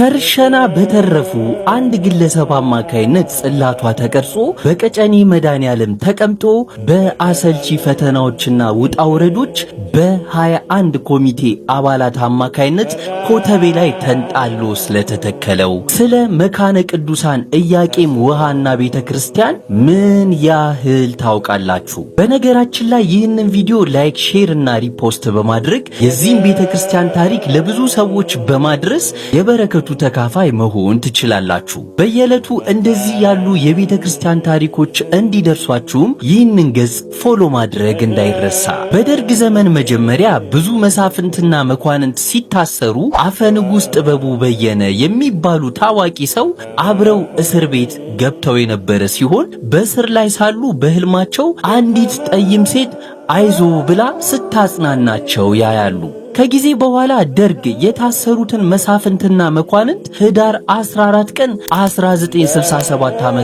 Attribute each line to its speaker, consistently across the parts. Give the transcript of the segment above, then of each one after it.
Speaker 1: ከርሸና በተረፉ አንድ ግለሰብ አማካይነት ጽላቷ ተቀርጾ በቀጨኔ መድኃኔዓለም ተቀምጦ በአሰልቺ ፈተናዎችና ውጣ ውረዶች በ21 ኮሚቴ አባላት አማካይነት ኮተቤ ላይ ተንጣሎ ስለተተከለው ስለ መካነ ቅዱሳን ኢያቄም ውሃና ቤተክርስቲያን ምን ያህል ታውቃላችሁ? በነገራችን ላይ ይህንን ቪዲዮ ላይክ፣ ሼር እና ሪፖስት በማድረግ የዚህን ቤተክርስቲያን ታሪክ ለብዙ ሰዎች በማድረስ የበረከቱ ተካፋይ መሆን ትችላላችሁ። በየዕለቱ እንደዚህ ያሉ የቤተክርስቲያን ታሪኮች እንዲደርሷችሁም ይህንን ገጽ ፎሎ ማድረግ እንዳይረሳ። በደርግ ዘመን መጀመሪያ ብዙ መሳፍንትና መኳንንት ሲታሰሩ አፈ ንጉሥ ጥበቡ በየነ የሚባሉ ታዋቂ ሰው አብረው እስር ቤት ገብተው የነበረ ሲሆን በእስር ላይ ሳሉ በህልማቸው አንዲት ጠይም ሴት አይዞ ብላ ስታጽናናቸው ያያሉ። ከጊዜ በኋላ ደርግ የታሰሩትን መሳፍንትና መኳንንት ህዳር 14 ቀን 1967 ዓ.ም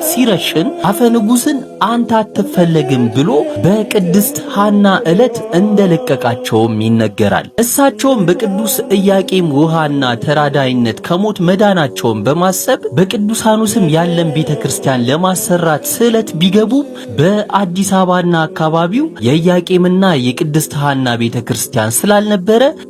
Speaker 1: ሲረሽን አፈ ንጉሥን አንተ አትፈለግም ብሎ በቅድስት ሐና ዕለት እንደለቀቃቸውም ይነገራል። እሳቸውም በቅዱስ ኢያቄም ውሃና ተራዳይነት ከሞት መዳናቸውን በማሰብ በቅዱሳኑ ስም ያለን ቤተክርስቲያን ለማሰራት ስዕለት ቢገቡም በአዲስ አበባና አካባቢው የኢያቄምና የቅድስት ሐና ቤተክርስቲያን ስላልነበረ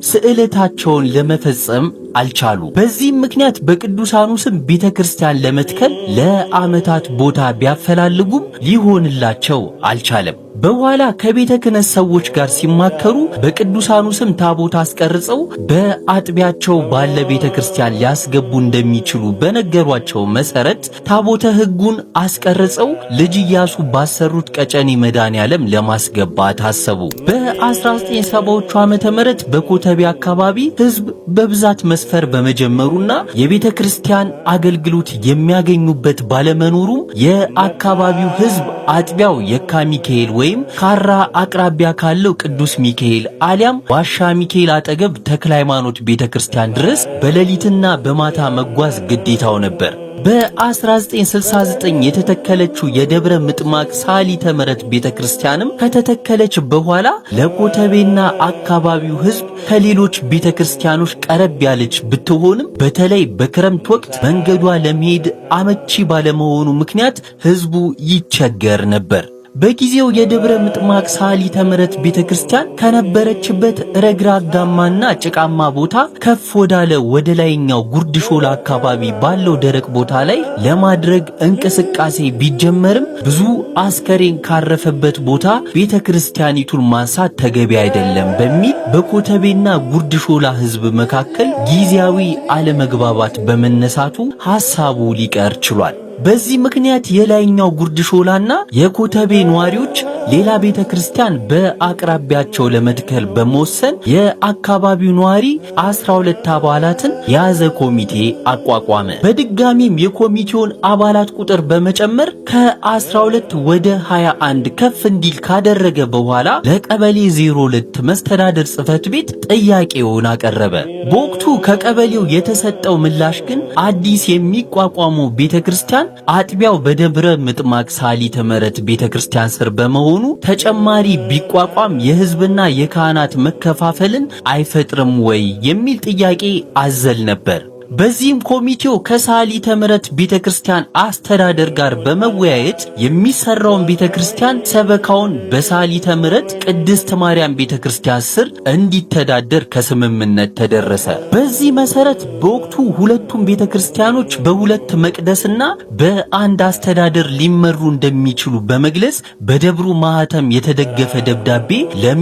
Speaker 1: ስዕለታቸውን ለመፈጸም አልቻሉ። በዚህም ምክንያት በቅዱሳኑ ስም ቤተክርስቲያን ለመትከል ለዓመታት ቦታ ቢያፈላልጉም ሊሆንላቸው አልቻለም። በኋላ ከቤተ ክህነት ሰዎች ጋር ሲማከሩ በቅዱሳኑ ስም ታቦት አስቀርጸው በአጥቢያቸው ባለ ቤተክርስቲያን ሊያስገቡ እንደሚችሉ በነገሯቸው መሰረት ታቦተ ሕጉን አስቀርጸው ልጅ ኢያሱ ባሰሩት ቀጨኔ መድኃኔዓለም ለማስገባት አሰቡ። በ1970ዎቹ ዓመተ ምህረት በኮተቤ አካባቢ ሕዝብ በብዛት መስፈር በመጀመሩና የቤተክርስቲያን አገልግሎት የሚያገኙበት ባለመኖሩም የአካባቢው ሕዝብ አጥቢያው የካ ሚካኤል ወይም ካራ አቅራቢያ ካለው ቅዱስ ሚካኤል አሊያም ዋሻ ሚካኤል አጠገብ ተክለ ሃይማኖት ቤተክርስቲያን ድረስ በሌሊትና በማታ መጓዝ ግዴታው ነበር። በ1969 የተተከለችው የደብረ ምጥማቅ ሳሊተ ምሕረት ቤተክርስቲያንም ከተተከለች በኋላ ለኮተቤና አካባቢው ሕዝብ ከሌሎች ቤተክርስቲያኖች ቀረብ ያለች ብትሆንም በተለይ በክረምት ወቅት መንገዷ ለመሄድ አመቺ ባለመሆኑ ምክንያት ሕዝቡ ይቸገር ነበር። በጊዜው የደብረ ምጥማቅ ሳሊተ ምሕረት ቤተክርስቲያን ከነበረችበት ረግራጋማና ጭቃማ ቦታ ከፍ ወዳለ ወደ ላይኛው ጉርድ ሾላ አካባቢ ባለው ደረቅ ቦታ ላይ ለማድረግ እንቅስቃሴ ቢጀመርም ብዙ አስከሬን ካረፈበት ቦታ ቤተክርስቲያኒቱን ማንሳት ተገቢ አይደለም በሚል በኮተቤና ጉርድ ሾላ ሕዝብ መካከል ጊዜያዊ አለመግባባት በመነሳቱ ሐሳቡ ሊቀር ችሏል። በዚህ ምክንያት የላይኛው ጉርድ ሾላና የኮተቤ ነዋሪዎች ሌላ ቤተክርስቲያን በአቅራቢያቸው ለመትከል በመወሰን የአካባቢው ነዋሪ 12 አባላትን የያዘ ኮሚቴ አቋቋመ። በድጋሚም የኮሚቴውን አባላት ቁጥር በመጨመር ከ12 ወደ 21 ከፍ እንዲል ካደረገ በኋላ ለቀበሌ 02 መስተዳደር ጽሕፈት ቤት ጥያቄውን አቀረበ። በወቅቱ ከቀበሌው የተሰጠው ምላሽ ግን አዲስ የሚቋቋመው ቤተክርስቲያን አጥቢያው በደብረ ምጥማቅ ሳሊተ ምሕረት ቤተክርስቲያን ስር በመሆኑ ተጨማሪ ቢቋቋም የሕዝብና የካህናት መከፋፈልን አይፈጥርም ወይ የሚል ጥያቄ አዘል ነበር። በዚህም ኮሚቴው ከሳሊተ ምሕረት ቤተክርስቲያን አስተዳደር ጋር በመወያየት የሚሰራውን ቤተክርስቲያን ሰበካውን በሳሊተ ምሕረት ቅድስት ማርያም ቤተክርስቲያን ስር እንዲተዳደር ከስምምነት ተደረሰ። በዚህ መሰረት በወቅቱ ሁለቱም ቤተክርስቲያኖች በሁለት መቅደስና በአንድ አስተዳደር ሊመሩ እንደሚችሉ በመግለጽ በደብሩ ማህተም የተደገፈ ደብዳቤ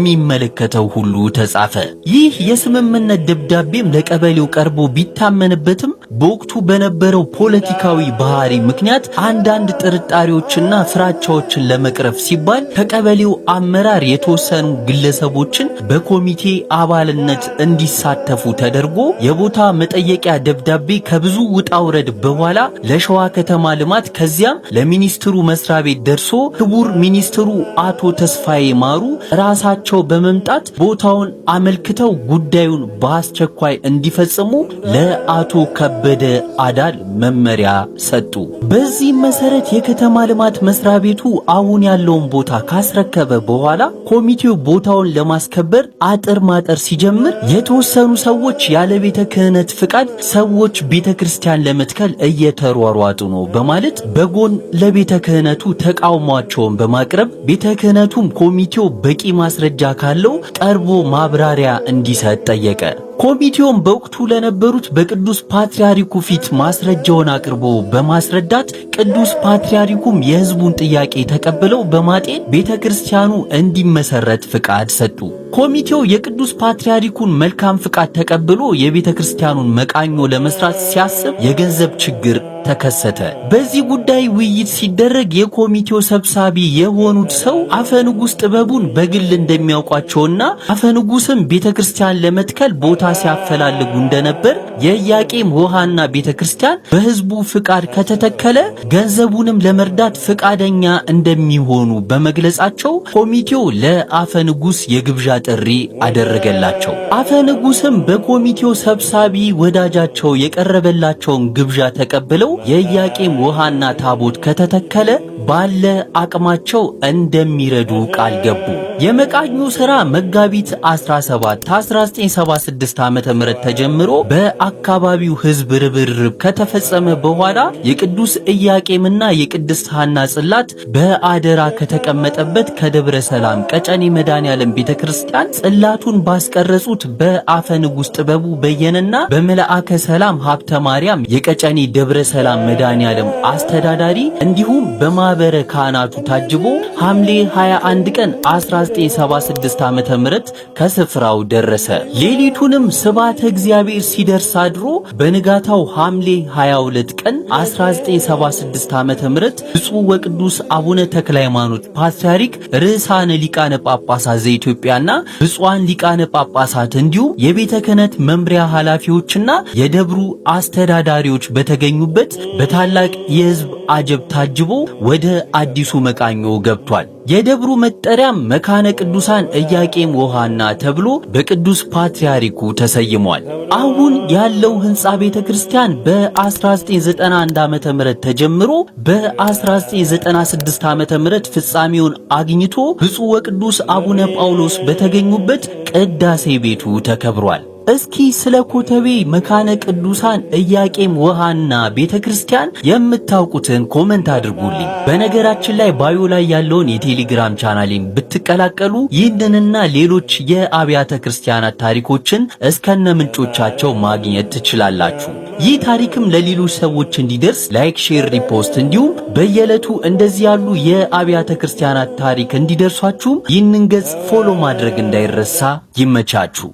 Speaker 1: ለሚመለከተው ሁሉ ተጻፈ። ይህ የስምምነት ደብዳቤም ለቀበሌው ቀርቦ ቢታመን በትም በወቅቱ በነበረው ፖለቲካዊ ባህሪ ምክንያት አንዳንድ ጥርጣሬዎችና ፍራቻዎችን ለመቅረፍ ሲባል ከቀበሌው አመራር የተወሰኑ ግለሰቦችን በኮሚቴ አባልነት እንዲሳተፉ ተደርጎ የቦታ መጠየቂያ ደብዳቤ ከብዙ ውጣ ውረድ በኋላ ለሸዋ ከተማ ልማት ከዚያም ለሚኒስትሩ መስሪያ ቤት ደርሶ ክቡር ሚኒስትሩ አቶ ተስፋዬ ማሩ ራሳቸው በመምጣት ቦታውን አመልክተው ጉዳዩን በአስቸኳይ እንዲፈጽሙ ለአቶ አቶ ከበደ አዳል መመሪያ ሰጡ። በዚህ መሰረት የከተማ ልማት መስሪያ ቤቱ አሁን ያለውን ቦታ ካስረከበ በኋላ ኮሚቴው ቦታውን ለማስከበር አጥር ማጠር ሲጀምር የተወሰኑ ሰዎች ያለ ቤተ ክህነት ፍቃድ ሰዎች ቤተ ክርስቲያን ለመትከል እየተሯሯጡ ነው በማለት በጎን ለቤተ ክህነቱ ተቃውሟቸውን በማቅረብ ቤተ ክህነቱም ኮሚቴው በቂ ማስረጃ ካለው ቀርቦ ማብራሪያ እንዲሰጥ ጠየቀ። ኮሚቴውም በወቅቱ ለነበሩት በቅዱስ ፓትርያርኩ ፊት ማስረጃውን አቅርቦ በማስረዳት ቅዱስ ፓትርያርኩም የሕዝቡን ጥያቄ ተቀብለው በማጤን ቤተክርስቲያኑ እንዲመሰረት ፍቃድ ሰጡ። ኮሚቴው የቅዱስ ፓትርያርኩን መልካም ፍቃድ ተቀብሎ የቤተክርስቲያኑን መቃኞ ለመስራት ሲያስብ የገንዘብ ችግር ተከሰተ። በዚህ ጉዳይ ውይይት ሲደረግ የኮሚቴው ሰብሳቢ የሆኑት ሰው አፈንጉስ ጥበቡን በግል እንደሚያውቋቸውና አፈንጉስም ቤተክርስቲያን ለመትከል ቦታ ሲያፈላልጉ እንደነበር የኢያቄም ወሃና ቤተክርስቲያን በሕዝቡ ፍቃድ ከተተከለ ገንዘቡንም ለመርዳት ፍቃደኛ እንደሚሆኑ በመግለጻቸው ኮሚቴው ለአፈንጉስ የግብዣ ጥሪ አደረገላቸው። አፈንጉስም በኮሚቴው ሰብሳቢ ወዳጃቸው የቀረበላቸውን ግብዣ ተቀብለው የኢያቄም ወሃና ታቦት ከተተከለ ባለ አቅማቸው እንደሚረዱ ቃል ገቡ። የመቃኞ ሥራ መጋቢት 17 1976 ዓመተ ምህረት ተጀምሮ በአካባቢው ሕዝብ ርብርብ ከተፈጸመ በኋላ የቅዱስ ኢያቄምና የቅድስት ሐና ጽላት በአደራ ከተቀመጠበት ከደብረ ሰላም ቀጨኔ መድኃኔዓለም ቤተክርስቲያን ጽላቱን ባስቀረጹት በአፈ ንጉሥ ጥበቡ በየነና በመልአከ ሰላም ሀብተ ማርያም የቀጨኔ ደብረ ሰላም መድኃኔዓለም አስተዳዳሪ እንዲሁም በማህበረ ካህናቱ ታጅቦ ሐምሌ 21 ቀን 1976 ዓመተ ምህረት ከስፍራው ደረሰ። ሌሊቱንም ስብሐተ እግዚአብሔር ሲደርስ አድሮ በንጋታው ሐምሌ 22 ቀን 1976 ዓመተ ምህረት ብፁዕ ወቅዱስ አቡነ ተክለ ሃይማኖት ፓትርያርክ ርዕሳነ ሊቃነ ጳጳሳት ዘኢትዮጵያና ብፁዓን ሊቃነ ጳጳሳት እንዲሁም የቤተ ክህነት መምሪያ ኃላፊዎችና የደብሩ አስተዳዳሪዎች በተገኙበት በታላቅ የሕዝብ አጀብ ታጅቦ ወደ አዲሱ መቃኞ ገብቷል። የደብሩ መጠሪያም መካነ ቅዱሳን ኢያቄም ወሃና ተብሎ በቅዱስ ፓትርያርኩ ተሰይሟል። አሁን ያለው ሕንጻ ቤተክርስቲያን በ1991 ዓመተ ምህረት ተጀምሮ በ1996 ዓመተ ምህረት ፍጻሜውን አግኝቶ ብፁዕ ወቅዱስ አቡነ ጳውሎስ በተገኙበት ቅዳሴ ቤቱ ተከብሯል። እስኪ ስለ ኮተቤ መካነ ቅዱሳን ኢያቄም ወሃና ቤተክርስቲያን የምታውቁትን ኮመንት አድርጉልኝ። በነገራችን ላይ ባዮ ላይ ያለውን የቴሌግራም ቻናሌን ብትቀላቀሉ ይህንንና ሌሎች የአብያተ ክርስቲያናት ታሪኮችን እስከነ ምንጮቻቸው ማግኘት ትችላላችሁ። ይህ ታሪክም ለሌሎች ሰዎች እንዲደርስ ላይክ፣ ሼር፣ ሪፖስት እንዲሁም በየዕለቱ እንደዚህ ያሉ የአብያተ ክርስቲያናት ታሪክ እንዲደርሷችሁ ይህንን ገጽ ፎሎ ማድረግ እንዳይረሳ። ይመቻችሁ።